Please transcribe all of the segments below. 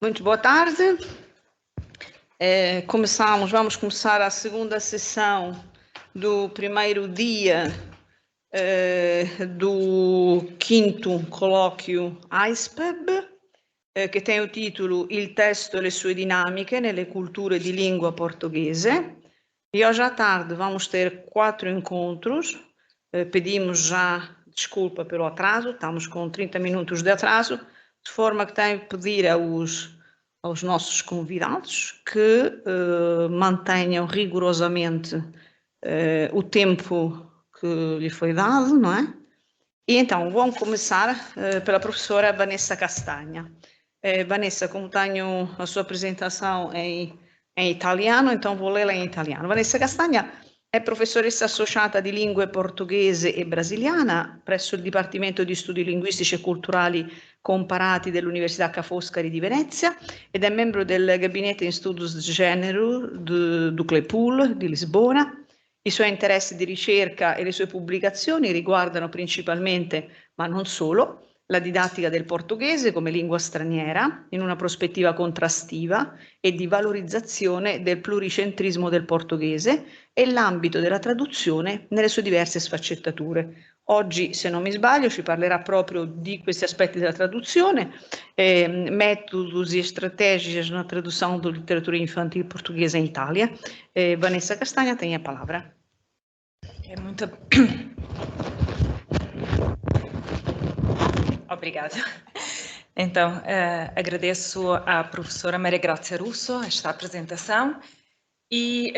Muito boa tarde. Vamos começar a segunda sessão do primeiro dia do quinto colloquio ISPEB, che tem o titolo Il testo e le sue dinamiche nelle culture di lingua portuguese. E hoje à tarde vamos ter 4 encontros. Pedimos já desculpa pelo atraso, estamos com 30 minutos de atraso, de forma que tenho que pedir aos nossos convidados que mantenham rigorosamente o tempo que lhe foi dado, não é? E então, vamos começar pela professora Vanessa Castagna. Vanessa, como tenho a sua apresentação em italiano, então vou lê-la em italiano. Vanessa Castagna è professoressa associata di lingue portoghese e brasiliana presso il Dipartimento di Studi Linguistici e Culturali Comparati dell'Università Ca' Foscari di Venezia ed è membro del Gabinetto in Studios de Género du CLEPUL di Lisbona. I suoi interessi di ricerca e le sue pubblicazioni riguardano principalmente, ma non solo, la didattica del portoghese come lingua straniera in una prospettiva contrastiva e di valorizzazione del pluricentrismo del portoghese e l'ambito della traduzione nelle sue diverse sfaccettature. Oggi, se non mi sbaglio, ci parlerà proprio di questi aspetti della traduzione, métodos e estratégias na tradução da literatura infantil portuguesa em Itália. Vanessa Castagna tem a palavra. Obrigada. Então, agradeço à professora Maria Grazia Russo esta apresentação e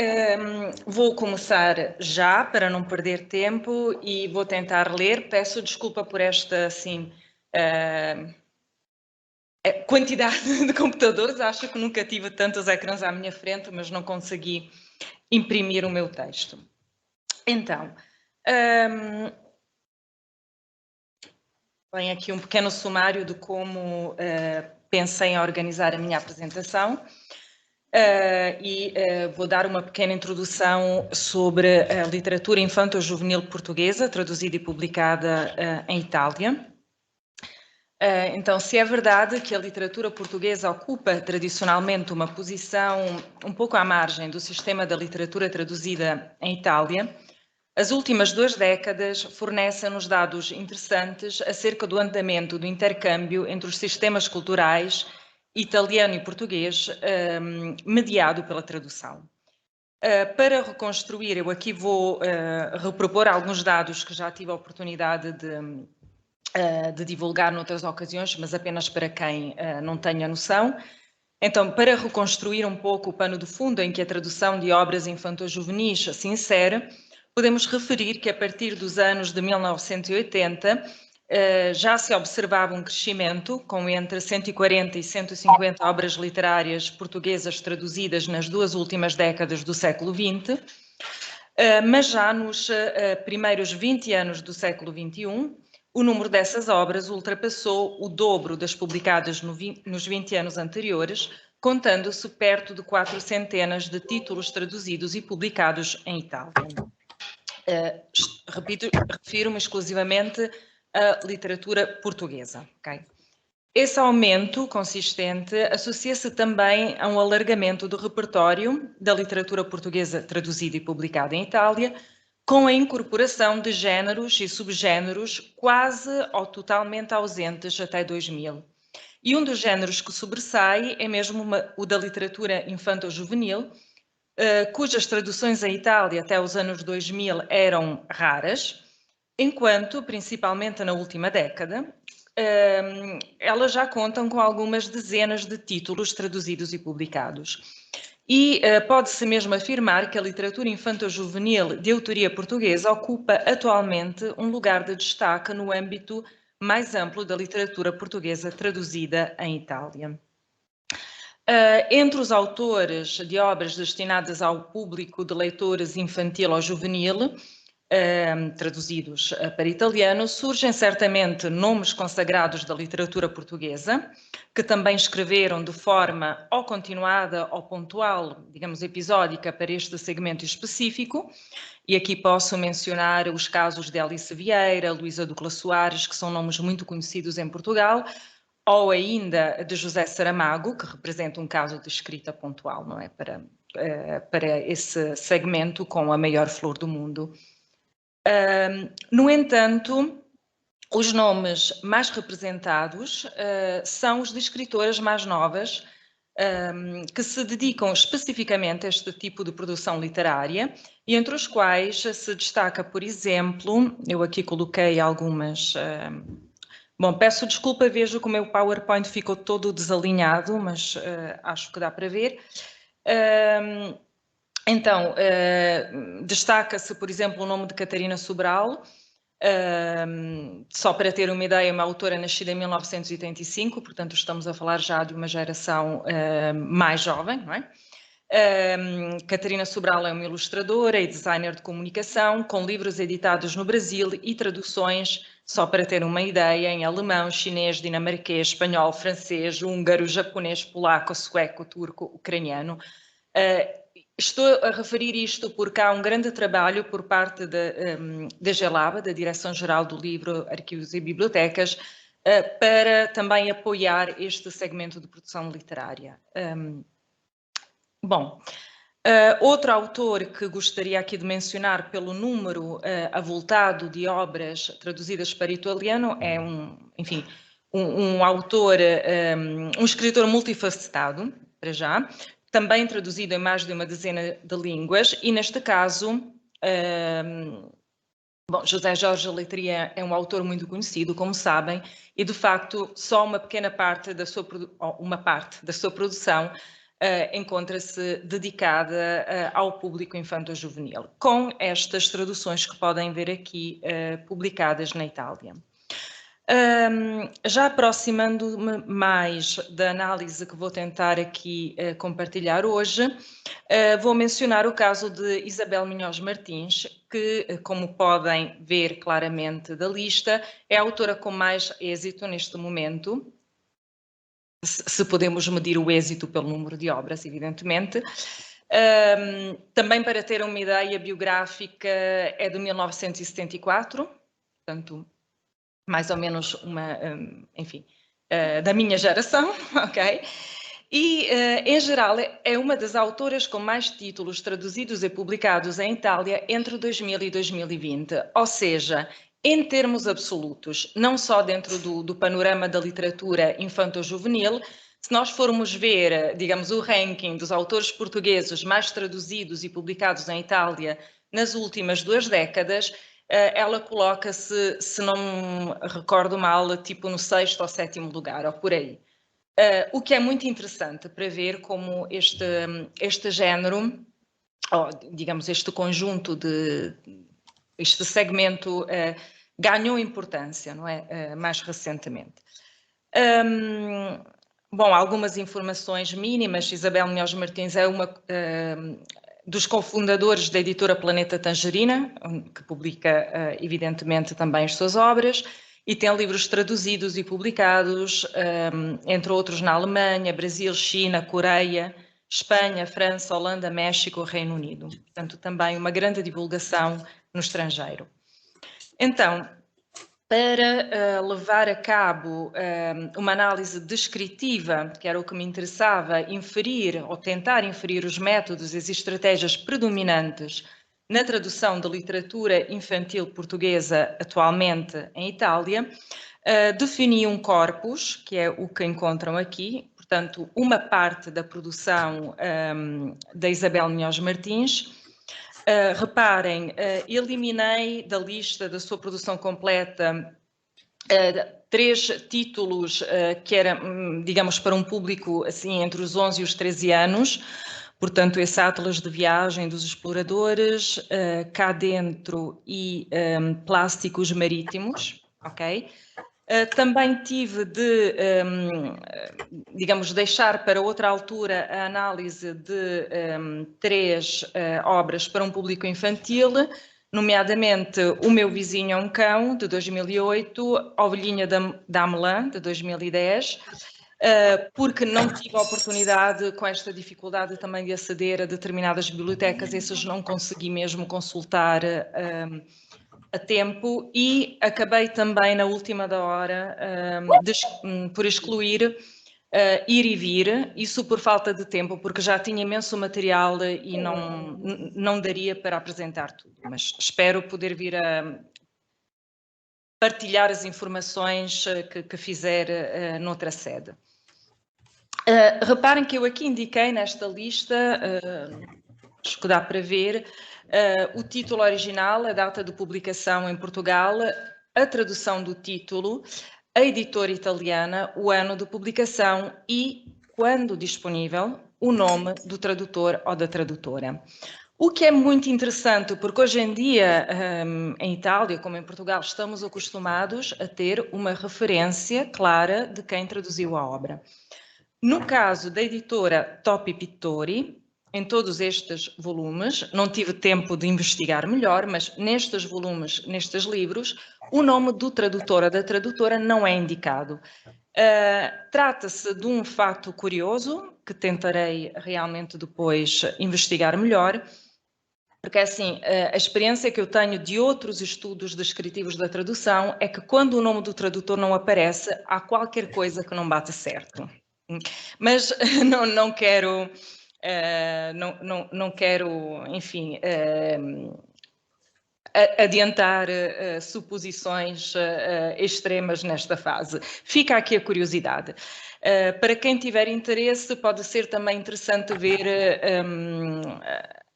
vou começar já para não perder tempo e vou tentar ler. Peço desculpa por esta assim quantidade de computadores. Acho que nunca tive tantos ecrãs à minha frente, mas não consegui imprimir o meu texto. Então, vem aqui um pequeno sumário de como pensei em organizar a minha apresentação vou dar uma pequena introdução sobre a literatura infanto-juvenil portuguesa, traduzida e publicada em Itália. Então, se é verdade que a literatura portuguesa ocupa tradicionalmente uma posição um pouco à margem do sistema da literatura traduzida em Itália, as últimas 2 décadas fornecem-nos dados interessantes acerca do andamento do intercâmbio entre os sistemas culturais italiano e português, mediado pela tradução. Para reconstruir, eu aqui vou repropor alguns dados que já tive a oportunidade de divulgar noutras ocasiões, mas apenas para quem não tenha noção. Então, para reconstruir um pouco o pano de fundo em que a tradução de obras infanto-juvenis se insere, podemos referir que a partir dos anos de 1980 já se observava um crescimento com entre 140 e 150 obras literárias portuguesas traduzidas nas 2 últimas décadas do século XX, mas já nos primeiros 20 anos do século XXI, o número dessas obras ultrapassou o dobro das publicadas nos 20 anos anteriores, contando-se perto de 400 de títulos traduzidos e publicados em Itália. Repito, refiro-me exclusivamente à literatura portuguesa. Okay? Esse aumento consistente associa-se também a um alargamento do repertório da literatura portuguesa traduzida e publicada em Itália, com a incorporação de géneros e subgéneros quase ou totalmente ausentes até 2000. E um dos géneros que sobressai é mesmo o da literatura infanto-juvenil, cujas traduções em Itália até os anos 2000 eram raras, enquanto, principalmente na última década, elas já contam com algumas dezenas de títulos traduzidos e publicados. E pode-se mesmo afirmar que a literatura infanto-juvenil de autoria portuguesa ocupa atualmente um lugar de destaque no âmbito mais amplo da literatura portuguesa traduzida em Itália. Entre os autores de obras destinadas ao público de leitores infantil ou juvenil, traduzidos para italiano, surgem certamente nomes consagrados da literatura portuguesa, que também escreveram de forma ou continuada ou pontual, digamos episódica, para este segmento específico, e aqui posso mencionar os casos de Alice Vieira, Luísa Ducla Soares, que são nomes muito conhecidos em Portugal, ou ainda de José Saramago, que representa um caso de escrita pontual, não é? Para esse segmento com a maior flor do mundo. No entanto, os nomes mais representados são os de escritoras mais novas, que se dedicam especificamente a este tipo de produção literária, e entre os quais se destaca, por exemplo, eu aqui coloquei algumas... Bom, peço desculpa, vejo que o meu PowerPoint ficou todo desalinhado, mas acho que dá para ver. Então, destaca-se, por exemplo, o nome de Catarina Sobral. Só para ter uma ideia, uma autora nascida em 1985, portanto estamos a falar já de uma geração mais jovem, não é? Catarina Sobral é uma ilustradora e designer de comunicação, com livros editados no Brasil e traduções, só para ter uma ideia, em alemão, chinês, dinamarquês, espanhol, francês, húngaro, japonês, polaco, sueco, turco, ucraniano. Estou a referir isto porque há um grande trabalho por parte da GELAB, da Direção-Geral do Livro, Arquivos e Bibliotecas, para também apoiar este segmento de produção literária. Outro autor que gostaria aqui de mencionar pelo número avultado de obras traduzidas para italiano é um autor, um escritor multifacetado, para já, também traduzido em mais de uma dezena de línguas, e neste caso, José Jorge Letria é um autor muito conhecido, como sabem, e de facto só uma pequena parte da sua, produção encontra-se dedicada ao público infanto-juvenil, com estas traduções que podem ver aqui publicadas na Itália. Já aproximando-me mais da análise que vou tentar aqui compartilhar hoje, vou mencionar o caso de Isabel Minhoz Martins, que, como podem ver claramente da lista, é a autora com mais êxito neste momento, se podemos medir o êxito pelo número de obras, evidentemente. Também para ter uma ideia biográfica, é de 1974, portanto, mais ou menos da minha geração, ok? E, em geral, é uma das autoras com mais títulos traduzidos e publicados em Itália entre 2000 e 2020, ou seja, em termos absolutos, não só dentro do panorama da literatura infanto-juvenil, se nós formos ver, digamos, o ranking dos autores portugueses mais traduzidos e publicados em Itália nas últimas 2 décadas, ela coloca-se, se não me recordo mal, tipo no 6º ou 7º lugar, ou por aí. O que é muito interessante para ver como este género, ou digamos este conjunto este segmento ganhou importância, não é? Mais recentemente. Algumas informações mínimas. Isabel Minhoz Martins é uma dos cofundadores da editora Planeta Tangerina, que publica, evidentemente, também as suas obras, e tem livros traduzidos e publicados, entre outros, na Alemanha, Brasil, China, Coreia, Espanha, França, Holanda, México, Reino Unido. Portanto, também uma grande divulgação no estrangeiro. Então, para levar a cabo uma análise descritiva, que era o que me interessava, inferir ou tentar inferir os métodos e as estratégias predominantes na tradução da literatura infantil portuguesa atualmente em Itália, defini um corpus, que é o que encontram aqui, portanto, uma parte da produção da Isabel Minhoz Martins. Reparem, eliminei da lista da sua produção completa 3 títulos que eram, digamos, para um público assim entre os 11 e os 13 anos, portanto, esse Atlas de Viagem dos Exploradores, Cá Dentro e Plásticos Marítimos, ok? Também tive de, digamos, deixar para outra altura a análise de 3 obras para um público infantil, nomeadamente O Meu Vizinho é um Cão, de 2008, Ovelhinha da Amelã, de 2010, porque não tive a oportunidade, com esta dificuldade também de aceder a determinadas bibliotecas, essas não consegui mesmo consultar a tempo e acabei também na última da hora por excluir ir e vir, isso por falta de tempo, porque já tinha imenso material e não daria para apresentar tudo, mas espero poder vir a partilhar as informações que fizer noutra sede. Reparem que eu aqui indiquei nesta lista, acho que dá para ver, o título original, a data de publicação em Portugal, a tradução do título, a editora italiana, o ano de publicação e, quando disponível, o nome do tradutor ou da tradutora. O que é muito interessante, porque hoje em dia, em Itália, como em Portugal, estamos acostumados a ter uma referência clara de quem traduziu a obra. No caso da editora Topi Pittori, em todos estes volumes, não tive tempo de investigar melhor, mas nestes volumes, nestes livros, o nome do tradutor ou da tradutora não é indicado. Trata-se de um fato curioso, que tentarei realmente depois investigar melhor, porque assim, a experiência que eu tenho de outros estudos descritivos da tradução é que quando o nome do tradutor não aparece, há qualquer coisa que não bate certo. Mas não quero... não quero, enfim, adiantar suposições extremas nesta fase. Fica aqui a curiosidade. Para quem tiver interesse, pode ser também interessante ver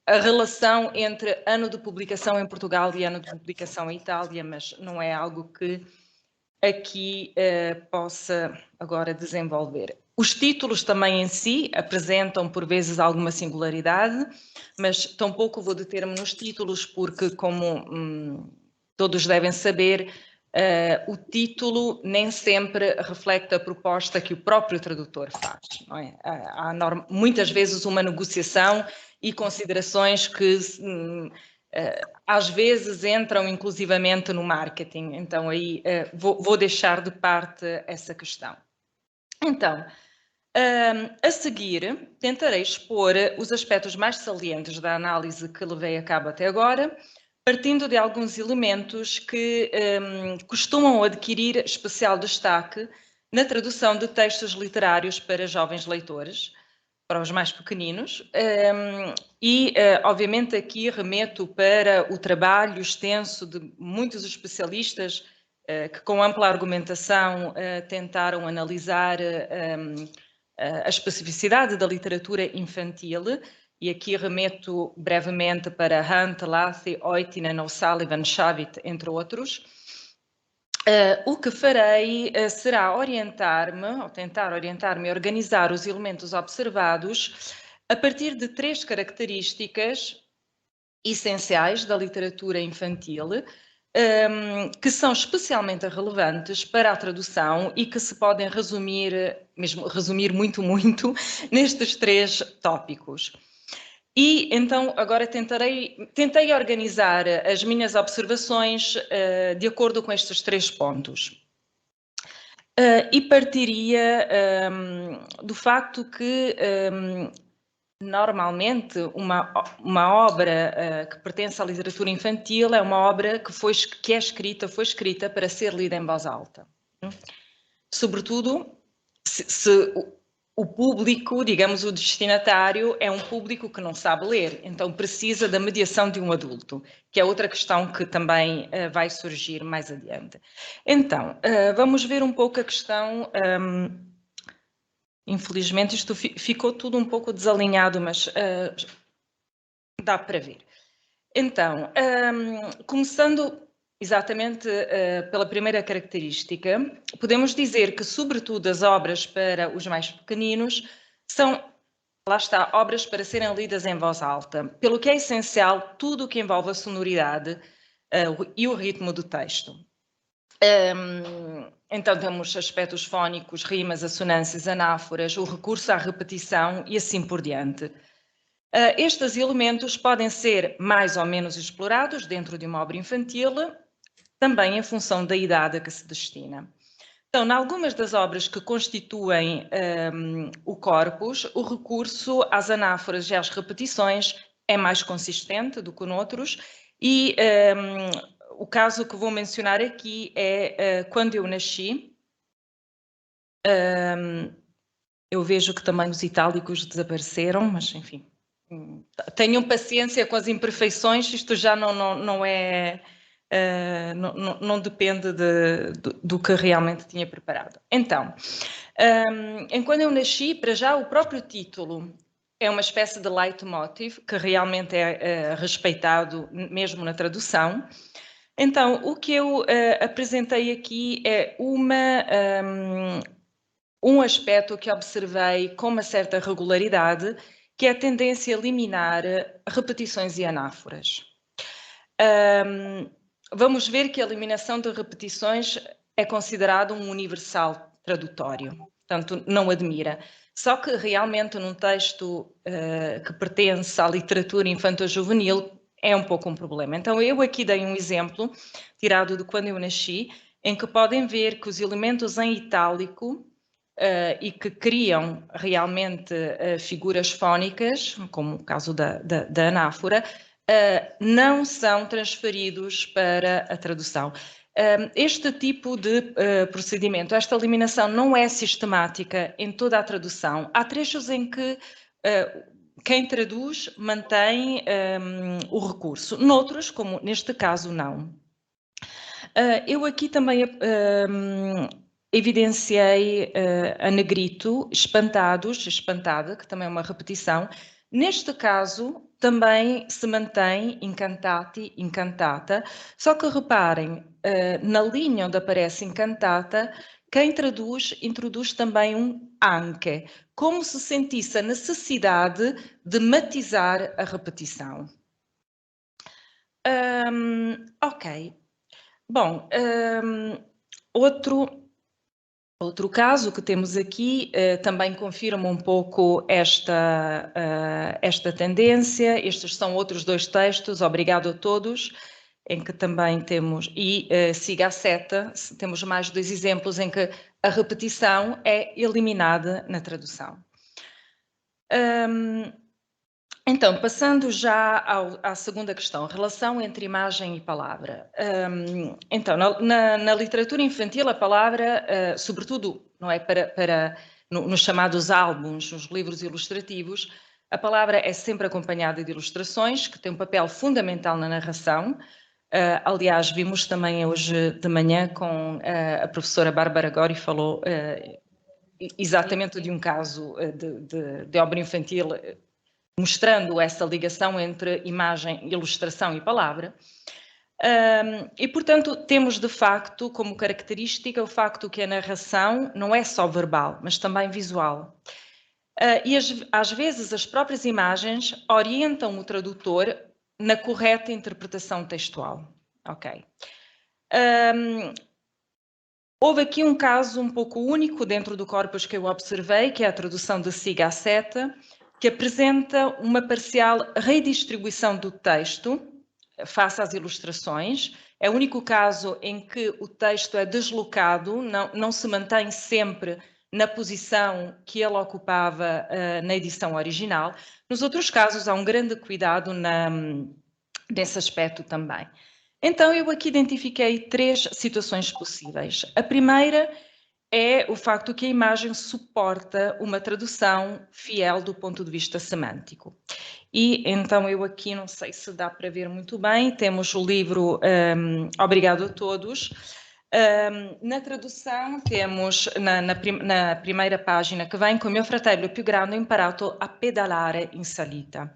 a relação entre ano de publicação em Portugal e ano de publicação em Itália, mas não é algo que aqui possa agora desenvolver. Os títulos também em si apresentam por vezes alguma singularidade, mas tampouco vou deter-me nos títulos porque, como todos devem saber, o título nem sempre reflete a proposta que o próprio tradutor faz. Não é? Há muitas vezes uma negociação e considerações que às vezes entram inclusivamente no marketing, então aí vou deixar de parte essa questão. Então, a seguir, tentarei expor os aspectos mais salientes da análise que levei a cabo até agora, partindo de alguns elementos que costumam adquirir especial destaque na tradução de textos literários para jovens leitores, para os mais pequeninos, obviamente aqui remeto para o trabalho extenso de muitos especialistas que com ampla argumentação tentaram analisar a especificidade da literatura infantil, e aqui remeto brevemente para Hunt, Lathy, Oitinen, O'Sullivan, Shavit, entre outros. O que farei será orientar-me, ou tentar orientar-me a organizar os elementos observados a partir de 3 características essenciais da literatura infantil, que são especialmente relevantes para a tradução e que se podem resumir, mesmo resumir muito, nestes 3 tópicos. E então agora tentei organizar as minhas observações de acordo com estes 3 pontos. E partiria do facto que normalmente uma obra que pertence à literatura infantil é uma obra que foi escrita para ser lida em voz alta. Sobretudo se o público, digamos, o destinatário, é um público que não sabe ler, então precisa da mediação de um adulto, que é outra questão que também vai surgir mais adiante. Então, vamos ver um pouco a questão... infelizmente isto ficou tudo um pouco desalinhado, mas dá para ver. Então, começando... exatamente pela primeira característica, podemos dizer que, sobretudo, as obras para os mais pequeninos são, lá está, obras para serem lidas em voz alta, pelo que é essencial tudo o que envolve a sonoridade e o ritmo do texto. Então temos aspectos fónicos, rimas, assonâncias, anáforas, o recurso à repetição e assim por diante. Estes elementos podem ser mais ou menos explorados dentro de uma obra infantil, também em função da idade a que se destina. Então, em algumas das obras que constituem o corpus, o recurso às anáforas e às repetições é mais consistente do que noutros e o caso que vou mencionar aqui é quando eu nasci. Eu vejo que também os itálicos desapareceram, mas enfim, tenham paciência com as imperfeições, isto já não é, não depende do que realmente tinha preparado. Então, quando eu nasci, para já o próprio título é uma espécie de leitmotiv, que realmente é respeitado mesmo na tradução. Então, o que eu apresentei aqui é um aspecto que observei com uma certa regularidade, que é a tendência a eliminar repetições e anáforas. Vamos ver que a eliminação de repetições é considerado um universal tradutório, portanto, não admira. Só que realmente num texto que pertence à literatura infanto-juvenil é um pouco um problema. Então eu aqui dei um exemplo, tirado de quando eu nasci, em que podem ver que os elementos em itálico e que criam realmente figuras fónicas, como o caso da anáfora, não são transferidos para a tradução. Este tipo de procedimento, esta eliminação não é sistemática em toda a tradução. Há trechos em que quem traduz mantém o recurso, noutros, como neste caso, não. Eu aqui também evidenciei a negrito, espantados, espantada, que também é uma repetição. Neste caso, também se mantém incantati, incantata, só que reparem, na linha onde aparece incantata, quem traduz, introduz também um anche, como se sentisse a necessidade de matizar a repetição. Ok. Bom, outro caso que temos aqui também confirma um pouco esta tendência. Estes são outros dois textos, obrigado a todos, em que também temos, e siga a seta, temos mais dois exemplos em que a repetição é eliminada na tradução. Então, passando já à segunda questão, relação entre imagem e palavra. Então, na literatura infantil, a palavra, sobretudo, não é nos chamados álbuns, nos livros ilustrativos, a palavra é sempre acompanhada de ilustrações, que têm um papel fundamental na narração. Aliás, vimos também hoje de manhã com a professora Bárbara Gori, falou exatamente de um caso de obra infantil, mostrando essa ligação entre imagem, ilustração e palavra. E, portanto, temos de facto como característica o facto que a narração não é só verbal, mas também visual. E às vezes as próprias imagens orientam o tradutor na correta interpretação textual. Ok. Houve aqui um caso um pouco único dentro do corpus que eu observei, que é a tradução de Siga a Seta, que apresenta uma parcial redistribuição do texto face às ilustrações. É o único caso em que o texto é deslocado, não se mantém sempre na posição que ele ocupava na edição original. Nos outros casos, há um grande cuidado nesse aspecto também. Então, eu aqui identifiquei 3 situações possíveis. A primeira é o facto que a imagem suporta uma tradução fiel do ponto de vista semântico. E então eu aqui, não sei se dá para ver muito bem, temos o livro Obrigado a Todos. Na tradução temos na primeira página que vem: "Con mio fratello più grande ho imparato a pedalare in salita".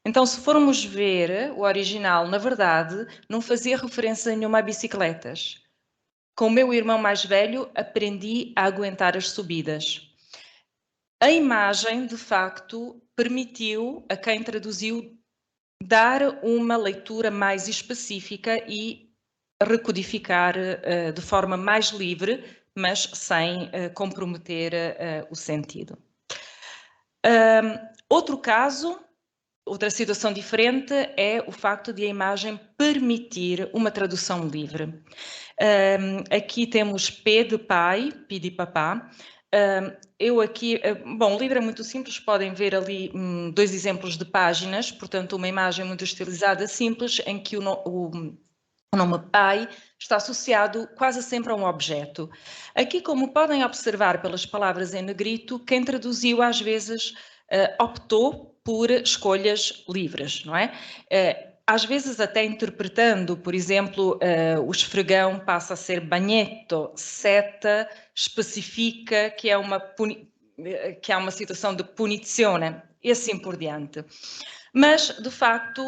Então, se formos ver o original, na verdade, não fazia referência nenhuma a bicicletas. Com o meu irmão mais velho, aprendi a aguentar as subidas. A imagem, de facto, permitiu a quem traduziu dar uma leitura mais específica e recodificar de forma mais livre, mas sem comprometer o sentido. Outro caso, outra situação diferente, é o facto de a imagem permitir uma tradução livre. Aqui temos P de pai, P de papá. Eu aqui, bom, o livro é muito simples, podem ver ali 2 exemplos de páginas, portanto uma imagem muito estilizada, simples, em que O nome pai está associado quase sempre a um objeto. Aqui, como podem observar pelas palavras em negrito, quem traduziu às vezes optou por escolhas livres, não é? Às vezes até interpretando, por exemplo, o esfregão passa a ser bagneto, seta especifica que é uma situação de punizione e assim por diante. Mas, de facto,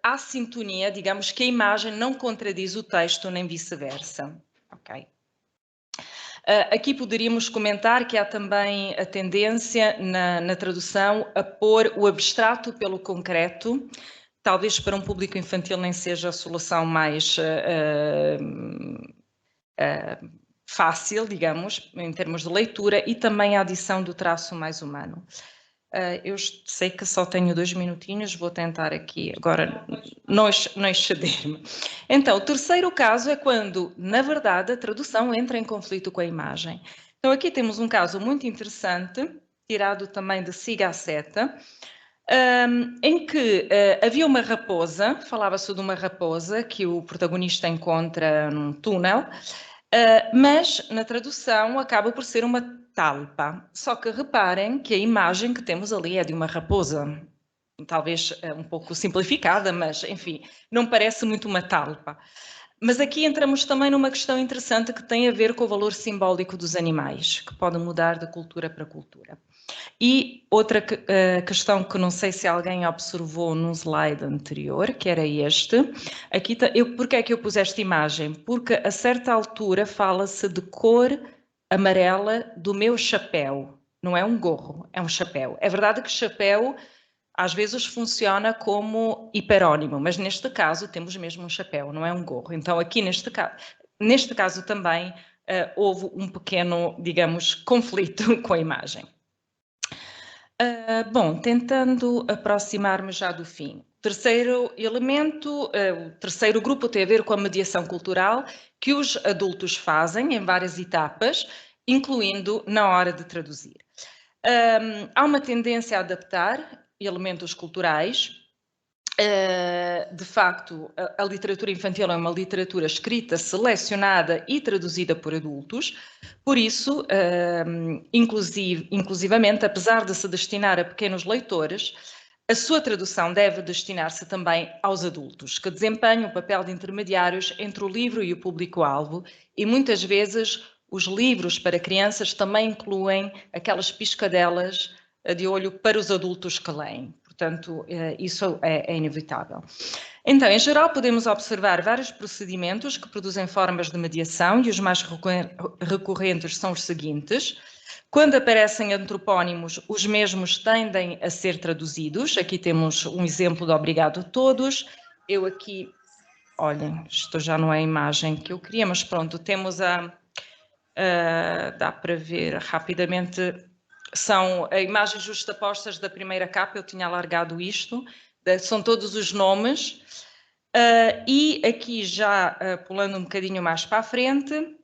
há sintonia, digamos que a imagem não contradiz o texto nem vice-versa. Okay. Aqui poderíamos comentar que há também a tendência na tradução a pôr o abstrato pelo concreto, talvez para um público infantil nem seja a solução mais fácil, digamos, em termos de leitura, e também a adição do traço mais humano. Eu sei que só tenho 2 minutinhos, vou tentar aqui agora não exceder-me. Então, o terceiro caso é quando, na verdade, a tradução entra em conflito com a imagem. Então, aqui temos um caso muito interessante, tirado também de Siga a Seta, em que havia uma raposa, falava-se de uma raposa que o protagonista encontra num túnel, mas na tradução acaba por ser uma talpa. Só que reparem que a imagem que temos ali é de uma raposa. Talvez um pouco simplificada, mas enfim, não parece muito uma talpa. Mas aqui entramos também numa questão interessante que tem a ver com o valor simbólico dos animais, que pode mudar de cultura para cultura. E outra questão que não sei se alguém observou no slide anterior, que era este. Aqui, porque é que eu pus esta imagem? Porque a certa altura fala-se de cor amarela do meu chapéu. Não é um gorro, é um chapéu. É verdade que chapéu às vezes funciona como hiperónimo, mas neste caso temos mesmo um chapéu, não é um gorro. Então aqui neste caso também houve um pequeno, digamos, conflito com a imagem. Bom, tentando aproximar-me já do fim. Terceiro elemento, o terceiro grupo tem a ver com a mediação cultural que os adultos fazem em várias etapas, incluindo na hora de traduzir. Há uma tendência a adaptar elementos culturais. De facto, a literatura infantil é uma literatura escrita, selecionada e traduzida por adultos, por isso, inclusivamente, apesar de se destinar a pequenos leitores, a sua tradução deve destinar-se também aos adultos, que desempenham o papel de intermediários entre o livro e o público-alvo, e muitas vezes os livros para crianças também incluem aquelas piscadelas de olho para os adultos que leem. Portanto, isso é inevitável. Então, em geral, podemos observar vários procedimentos que produzem formas de mediação e os mais recorrentes são os seguintes. Quando aparecem antropónimos, os mesmos tendem a ser traduzidos. Aqui temos um exemplo de obrigado a todos. Eu aqui, olhem, isto já não é a imagem que eu queria, mas pronto, temos dá para ver rapidamente, são imagens justapostas da primeira capa, eu tinha alargado isto, são todos os nomes, e aqui já pulando um bocadinho mais para a frente,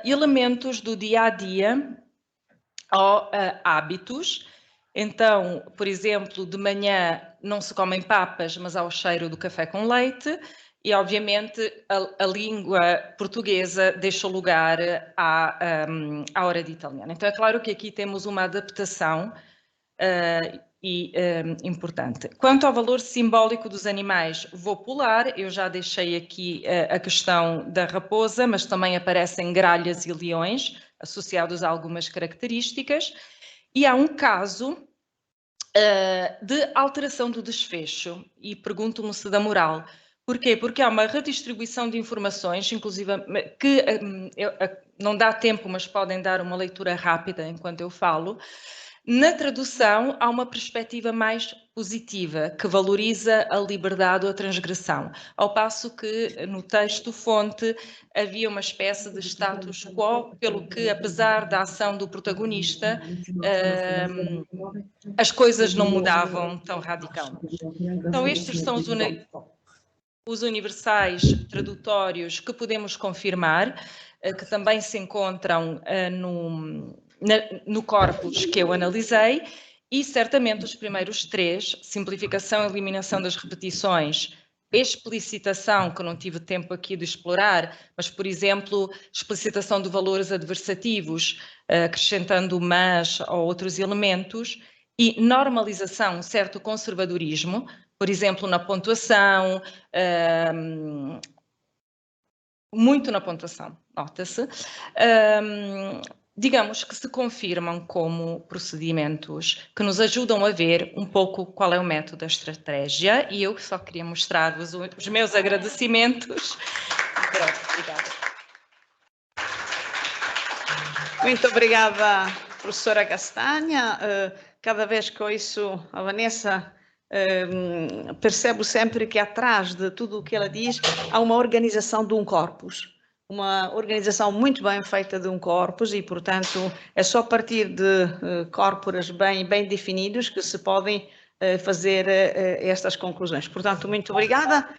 elementos do dia a dia ou hábitos. Então, por exemplo, de manhã não se comem papas, mas há o cheiro do café com leite. E, obviamente, a língua portuguesa deixa lugar à hora de italiano. Então, é claro que aqui temos uma adaptação importante. Quanto ao valor simbólico dos animais, vou pular. Eu já deixei aqui a questão da raposa, mas também aparecem gralhas e leões, associados a algumas características. E há um caso de alteração do desfecho, e pergunto-me se da moral. Porquê? Porque há uma redistribuição de informações, inclusive que não dá tempo, mas podem dar uma leitura rápida enquanto eu falo. Na tradução, há uma perspectiva mais positiva, que valoriza a liberdade ou a transgressão, ao passo que no texto-fonte havia uma espécie de status quo, pelo que, apesar da ação do protagonista, as coisas não mudavam tão radicalmente. Então, estes são os universais tradutórios que podemos confirmar, que também se encontram no corpus que eu analisei, e certamente os primeiros 3, simplificação e eliminação das repetições, explicitação, que eu não tive tempo aqui de explorar, mas, por exemplo, explicitação de valores adversativos, acrescentando mas ou outros elementos, e normalização, um certo conservadorismo, por exemplo, na pontuação, muito na pontuação, nota-se, digamos que se confirmam como procedimentos que nos ajudam a ver um pouco qual é o método da estratégia, e eu só queria mostrar-vos os meus agradecimentos. Pronto, obrigada. Muito obrigada, professora Castanha. Cada vez que ouço a Vanessa, percebo sempre que atrás de tudo o que ela diz há uma organização de um corpus. Uma organização muito bem feita de um corpus e, portanto, é só a partir de corpos bem definidos que se podem fazer estas conclusões. Portanto, muito obrigada.